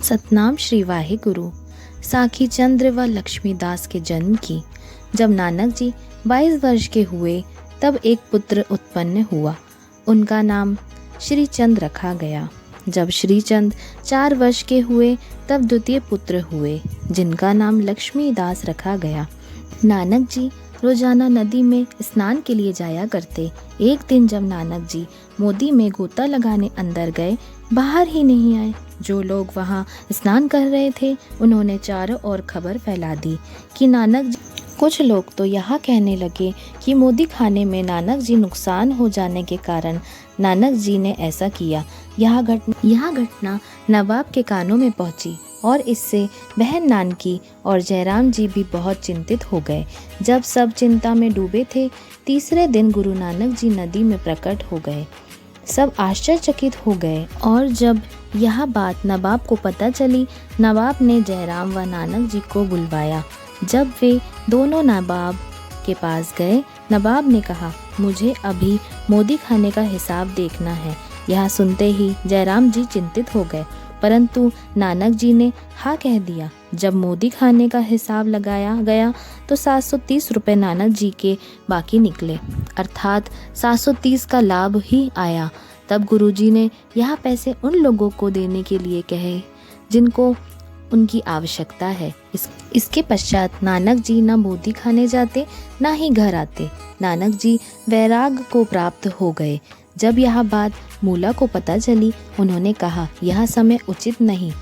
सतनाम श्री वाहे गुरु। साखी चंद्र व लक्ष्मीदास के जन्म की। जब नानक जी 22 वर्ष के हुए तब एक पुत्र उत्पन्न हुआ। उनका नाम श्री चंद रखा गया। जब श्री चंद 4 वर्ष के हुए तब द्वितीय पुत्र हुए, जिनका नाम लक्ष्मीदास रखा गया। नानक जी रोजाना नदी में स्नान के लिए जाया करते। एक दिन जब नानक जी मोदी में गोता लगाने अंदर गए, बाहर ही नहीं आए। जो लोग वहां स्नान कर रहे थे उन्होंने चारों ओर खबर फैला दी कि नानक जी। कुछ लोग तो यहाँ कहने लगे कि मोदी खाने में नानक जी नुकसान हो जाने के कारण नानक जी ने ऐसा किया। यह घटना नवाब के कानों में पहुंची और इससे बहन नानकी और जयराम जी भी बहुत चिंतित हो गए। जब सब चिंता में डूबे थे, तीसरे दिन गुरु नानक जी नदी में प्रकट हो गए। सब आश्चर्यचकित हो गए और जब यह बात नवाब को पता चली, नवाब ने जयराम व नानक जी को बुलवाया। जब वे दोनों नवाब के पास गए, नवाब ने कहा, मुझे अभी मोदी खाने का हिसाब देखना है। यह सुनते ही जयराम जी चिंतित हो गए, परंतु नानक जी ने हाँ कह दिया। जब मोदी खाने का हिसाब लगाया गया तो 730 रुपये नानक जी के बाकी निकले, अर्थात 730 का लाभ ही आया। तब गुरुजी ने यह पैसे उन लोगों को देने के लिए कहे जिनको उनकी आवश्यकता है। इसके पश्चात नानक जी न मोदी खाने जाते न ही घर आते। नानक जी वैराग को प्राप्त हो गए। जब यह बात मूला को पता चली, उन्होंने कहा, यह समय उचित नहीं,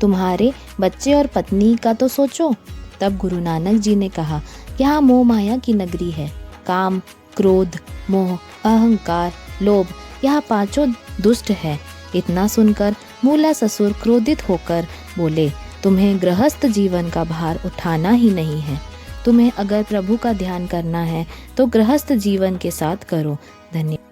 तुम्हारे बच्चे और पत्नी का तो सोचो। तब गुरु नानक जी ने कहा, यह मोह माया की नगरी है। काम, क्रोध, मोह, अहंकार, लोभ, यह पांचों दुष्ट है। इतना सुनकर मूला ससुर क्रोधित होकर बोले, तुम्हें गृहस्थ जीवन का भार उठाना ही नहीं है। तुम्हें अगर प्रभु का ध्यान करना है तो गृहस्थ जीवन के साथ करो। धन्यवाद।